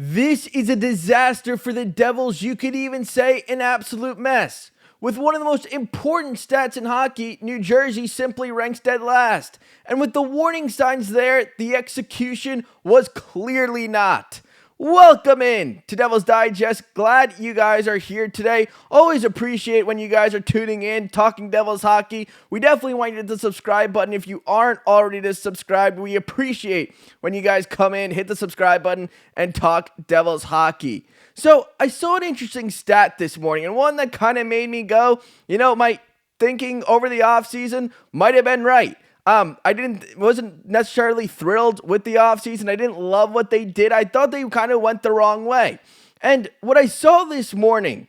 This is a disaster for the Devils. You could even say an absolute mess. With one of the most important stats in hockey, New Jersey simply ranks dead last. And with the warning signs there, the execution was clearly not. Welcome in to Devil's Digest. Glad you guys are here today. Always appreciate when you guys are tuning in, talking Devils hockey. We definitely want you to hit the subscribe button if you aren't already subscribed. We appreciate when you guys come in, hit the subscribe button, and talk Devils hockey. So I saw an interesting stat this morning, and one that kind of made me go, my thinking over the offseason might have been right. Wasn't necessarily thrilled with the offseason. I didn't love what they did. I thought they kind of went the wrong way. And what I saw this morning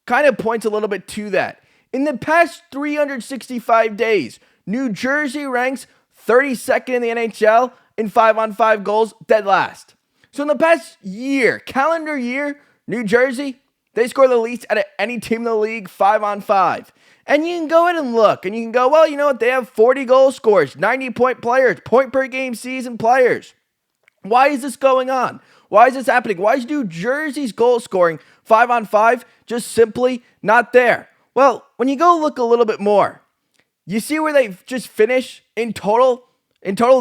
kind of points a little bit to that. In the past 365 days, New Jersey ranks 32nd in the NHL in 5-on-5 goals, dead last. So in the past year, calendar year, New Jersey, they score the least out of any team in the league, 5-on-5. And you can go in and look, and you can go, well, you know what? They have 40 goal scorers, 90-point players, point-per-game season players. Why is this going on? Why is this happening? Why is New Jersey's goal scoring 5-on-5 just simply not there? Well, when you go look a little bit more, you see where they just finish in total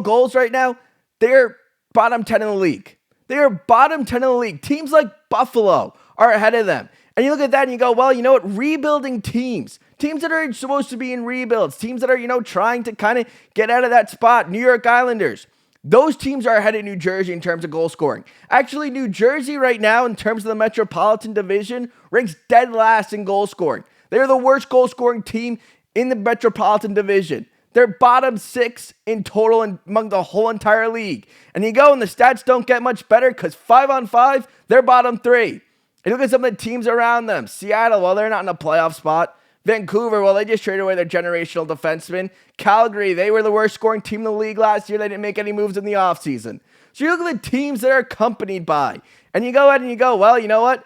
goals right now? They're bottom 10 in the league. They are bottom 10 in the league. Teams like Buffalo are ahead of them. And you look at that and you go, well, you know what? Rebuilding teams that are supposed to be in rebuilds, teams that are, trying to kind of get out of that spot, New York Islanders, those teams are ahead of New Jersey in terms of goal scoring. Actually, New Jersey right now, in terms of the Metropolitan Division, ranks dead last in goal scoring. They're the worst goal scoring team in the Metropolitan Division. They're bottom 6 in total among the whole entire league. And you go and the stats don't get much better because 5-on-5, they're bottom 3. And look at some of the teams around them. Seattle, well, they're not in a playoff spot. Vancouver, well, they just traded away their generational defenseman. Calgary, they were the worst scoring team in the league last year. They didn't make any moves in the offseason. So you look at the teams they're accompanied by, and you go ahead and you go, well, you know what?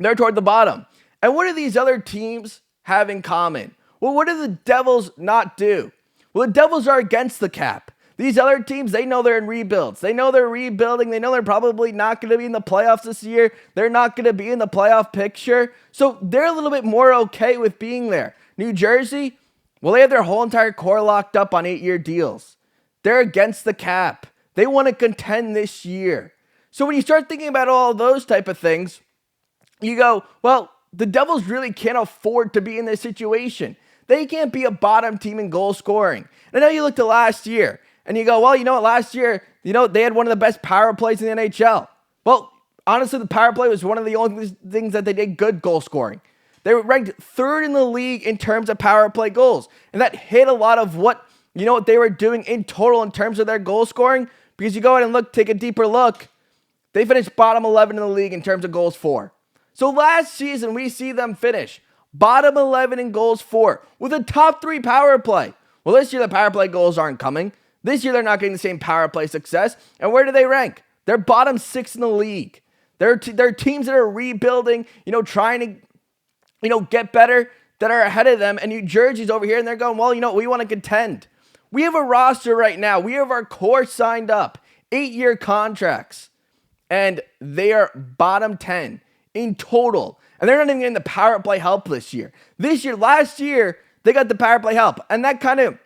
They're toward the bottom. And what do these other teams have in common? Well, what do the Devils not do? Well, the Devils are against the cap. These other teams, they know they're in rebuilds. They know they're rebuilding. They know they're probably not going to be in the playoffs this year. They're not going to be in the playoff picture. So they're a little bit more okay with being there. New Jersey, well, they have their whole entire core locked up on 8-year deals. They're against the cap. They want to contend this year. So when you start thinking about all those type of things, you go, well, the Devils really can't afford to be in this situation. They can't be a bottom team in goal scoring. And I know you look to last year, and you go, well, you know what, last year, they had one of the best power plays in the NHL. Well, honestly, the power play was one of the only things that they did good goal scoring. They were ranked 3rd in the league in terms of power play goals. And that hit a lot of what they were doing in total in terms of their goal scoring. Because you go ahead and take a deeper look, they finished bottom 11 in the league in terms of goals for. So last season, we see them finish bottom 11 in goals for with a top 3 power play. Well, this year, the power play goals aren't coming. This year, they're not getting the same power play success. And where do they rank? They're bottom 6 in the league. They're teams that are rebuilding, trying to, get better, that are ahead of them. And New Jersey's over here, and they're going, well, we want to contend. We have a roster right now. We have our core signed up. 8-year contracts. And they are bottom 10 in total. And they're not even getting the power play help this year. Last year, they got the power play help. And that kind of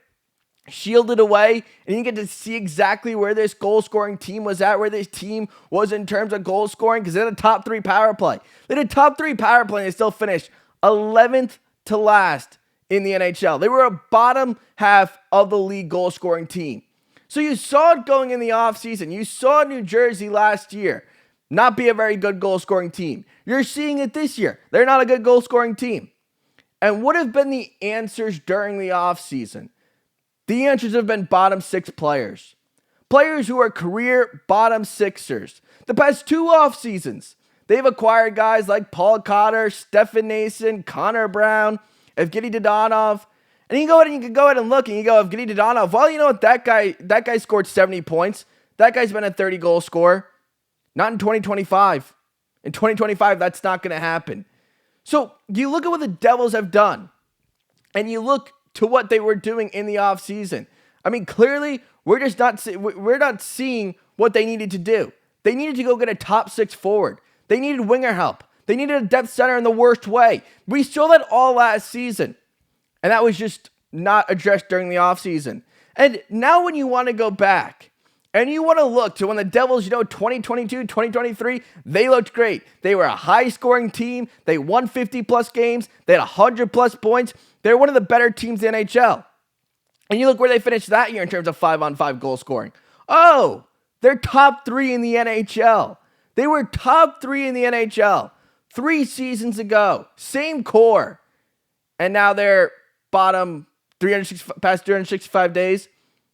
shielded away, and you get to see exactly where this goal scoring team was at, where this team was in terms of goal scoring, because they had a top 3 power play. They had a top 3 power play, and they still finished 11th to last in the NHL. They were a bottom half of the league goal scoring team. So you saw it going in the offseason. You saw New Jersey last year not be a very good goal scoring team. You're seeing it this year. They're not a good goal scoring team. And what have been the answers during the offseason? The answers have been bottom 6 players. Players who are career bottom 6ers. The past 2 off seasons, they've acquired guys like Paul Cotter, Stefan Nason, Connor Brown, Evgeny Dodonov. And you can go ahead and look, and you go, Evgeny Dodonov, well, you know what, that guy scored 70 points. That guy's been a 30 goal scorer. Not in 2025. In 2025, that's not going to happen. So you look at what the Devils have done, and you look to what they were doing in the offseason. I mean, clearly, we're not seeing what they needed to do. They needed to go get a top 6 forward. They needed winger help. They needed a depth center in the worst way. We saw that all last season. And that was just not addressed during the offseason. And now when you want to go back and you want to look to when the Devils, 2022, 2023, they looked great. They were a high-scoring team. They won 50-plus games. They had 100-plus points. They were one of the better teams in the NHL. And you look where they finished that year in terms of 5-on-5 goal scoring. Oh, they're top 3 in the NHL. They were top 3 in the NHL 3 seasons ago. Same core. And now they're bottom past 365 days.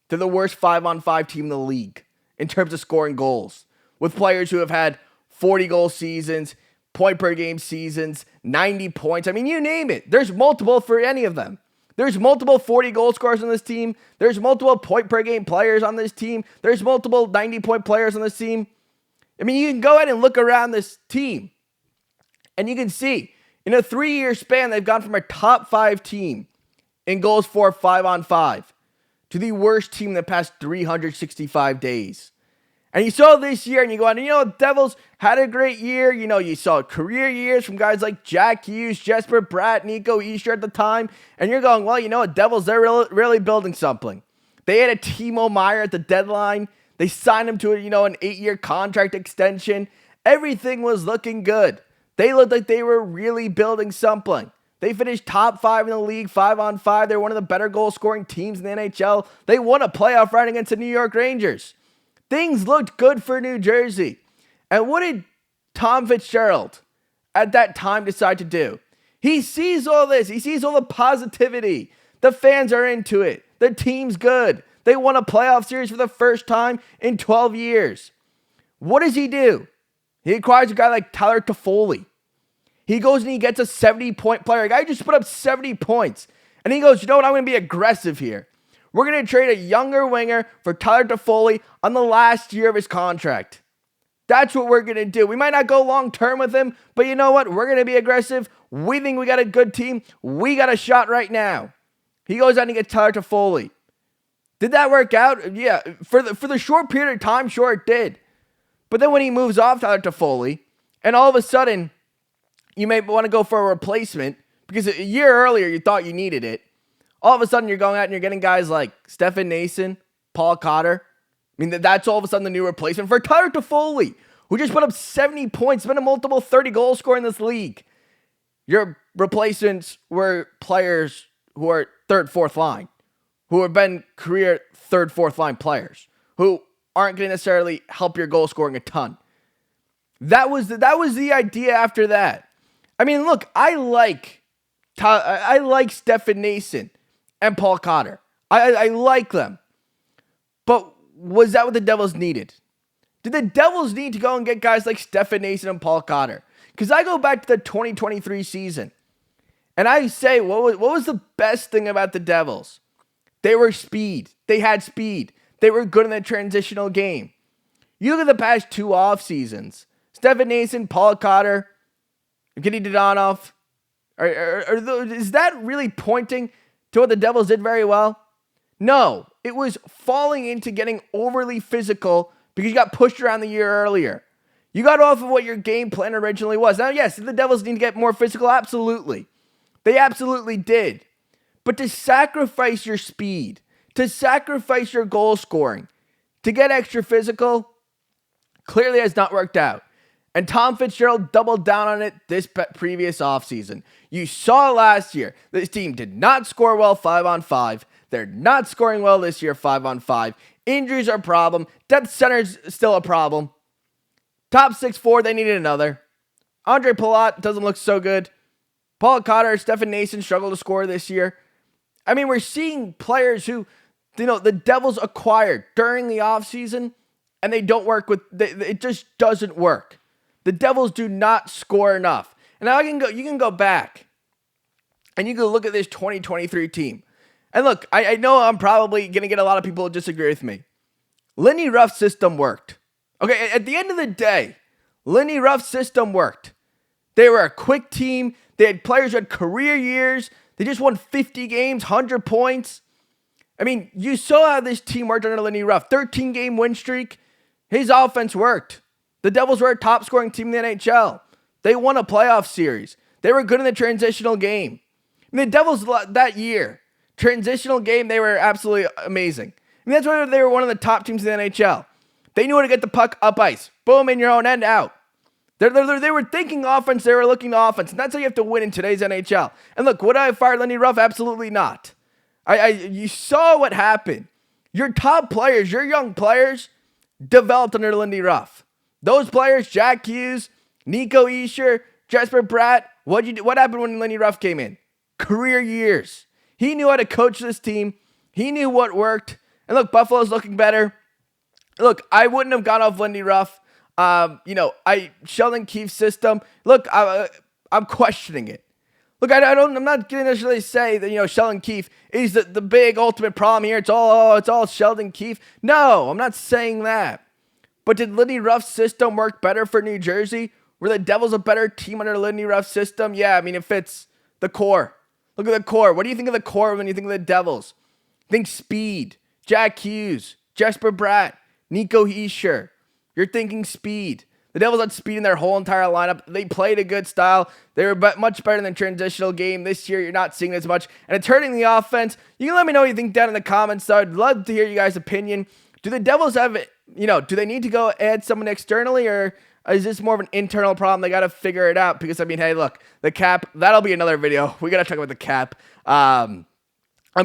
They're the worst 5-on-5 team in the league in terms of scoring goals. With players who have had 40-goal seasons, point-per-game seasons, 90 points. I mean, you name it. There's multiple for any of them. There's multiple 40-goal scorers on this team. There's multiple point-per-game players on this team. There's multiple 90-point players on this team. I mean, you can go ahead and look around this team, and you can see, in a 3-year span, they've gone from a top 5 team in goals for 5-on-5 to the worst team in the past 365 days. And you saw this year, and you go on, Devils had a great year. You saw career years from guys like Jack Hughes, Jesper, Bratt, Nico, Hischier at the time. And you're going, well, Devils, they're really building something. They had a Timo Meier at the deadline. They signed him to an 8-year contract extension. Everything was looking good. They looked like they were really building something. They finished top 5 in the league, 5-on-5. They're one of the better goal-scoring teams in the NHL. They won a playoff run against the New York Rangers. Things looked good for New Jersey. And what did Tom Fitzgerald at that time decide to do? He sees all this. He sees all the positivity. The fans are into it. The team's good. They won a playoff series for the first time in 12 years. What does he do? He acquires a guy like Tyler Toffoli. He goes and he gets a 70-point player. A guy just put up 70 points. And he goes, I'm going to be aggressive here. We're going to trade a younger winger for Tyler Toffoli on the last year of his contract. That's what we're going to do. We might not go long-term with him, but you know what? We're going to be aggressive. We think we got a good team. We got a shot right now. He goes out and he gets Tyler Toffoli. Did that work out? Yeah. For the short period of time, sure it did. But then when he moves off Tyler Toffoli, and all of a sudden, you may want to go for a replacement, because a year earlier you thought you needed it. All of a sudden, you're going out and you're getting guys like Stefan Nason, Paul Cotter. I mean, that's all of a sudden the new replacement for Tyler Toffoli, who just put up 70 points, been a multiple 30-goal scorer in this league. Your replacements were players who are third, fourth line, who have been career third, fourth line players, who aren't going to necessarily help your goal scoring a ton. That was the idea after that. I mean, look, I like Stefan Nason and Paul Cotter. I like them. But was that what the Devils needed? Did the Devils need to go and get guys like Stefan Nason and Paul Cotter? Because I go back to the 2023 season, and I say, what was the best thing about the Devils? They were speed. They had speed. They were good in the transitional game. You look at the past 2 off seasons. Stefan Nason, Paul Cotter, Evgeny Dadonov. Is that really pointing to what the Devils did very well? No. It was falling into getting overly physical because you got pushed around the year earlier. You got off of what your game plan originally was. Now, yes, did the Devils need to get more physical? Absolutely. They absolutely did. But to sacrifice your speed, to sacrifice your goal scoring, to get extra physical, clearly has not worked out. And Tom Fitzgerald doubled down on it this previous offseason. You saw last year, this team did not score well 5-on-5. They're not scoring well this year 5-on-5. Injuries are a problem. Depth center's still a problem. Top 6 forward, they needed another. Andre Palat doesn't look so good. Paul Cotter, Stefan Nason struggled to score this year. I mean, we're seeing players who, the Devils acquired during the offseason, and they don't work with, it just doesn't work. The Devils do not score enough. And now you can go back, and you can look at this 2023 team. And look, I know I'm probably going to get a lot of people who disagree with me. Lindy Ruff's system worked. Okay, at the end of the day, Lindy Ruff's system worked. They were a quick team. They had players who had career years. They just won 50 games, 100 points. I mean, you saw how this team worked under Lindy Ruff. 13-game win streak. His offense worked. The Devils were a top scoring team in the NHL. They won a playoff series. They were good in the transitional game. I mean, the Devils that year, transitional game, they were absolutely amazing. I mean, that's why they were one of the top teams in the NHL. They knew how to get the puck up ice. Boom, in your own end, out. They were thinking offense. They were looking offense. And that's how you have to win in today's NHL. And look, would I have fired Lindy Ruff? Absolutely not. You saw what happened. Your top players, your young players, developed under Lindy Ruff. Those players, Jack Hughes, Nico Hischier, Jesper, Bratt, what happened when Lindy Ruff came in? Career years. He knew how to coach this team. He knew what worked. And look, Buffalo's looking better. Look, I wouldn't have gone off Lindy Ruff. Sheldon Keefe's system. Look, I'm questioning it. Look, I'm not going to necessarily say that, Sheldon Keefe is the big ultimate problem here. It's all Sheldon Keefe. No, I'm not saying that. But did Lindy Ruff's system work better for New Jersey? Were the Devils a better team under Lindy Ruff's system? Yeah, I mean, it fits the core. Look at the core. What do you think of the core when you think of the Devils? Think speed. Jack Hughes, Jesper Bratt, Nico Hischier. You're thinking speed. The Devils had speed in their whole entire lineup. They played a good style. They were much better in the transitional game. This year, you're not seeing as much. And it's hurting the offense. You can let me know what you think down in the comments, though. I'd love to hear you guys' opinion. Do the Devils have, do they need to go add someone externally, or is this more of an internal problem? They got to figure it out because, hey, look, the cap, that'll be another video. We got to talk about the cap. I'm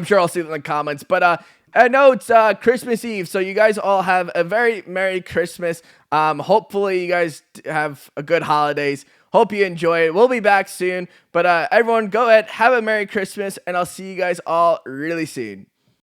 sure I'll see it in the comments. But I know it's Christmas Eve, so you guys all have a very Merry Christmas. Hopefully you guys have a good holidays. Hope you enjoy it. We'll be back soon. But everyone, go ahead, have a Merry Christmas, and I'll see you guys all really soon.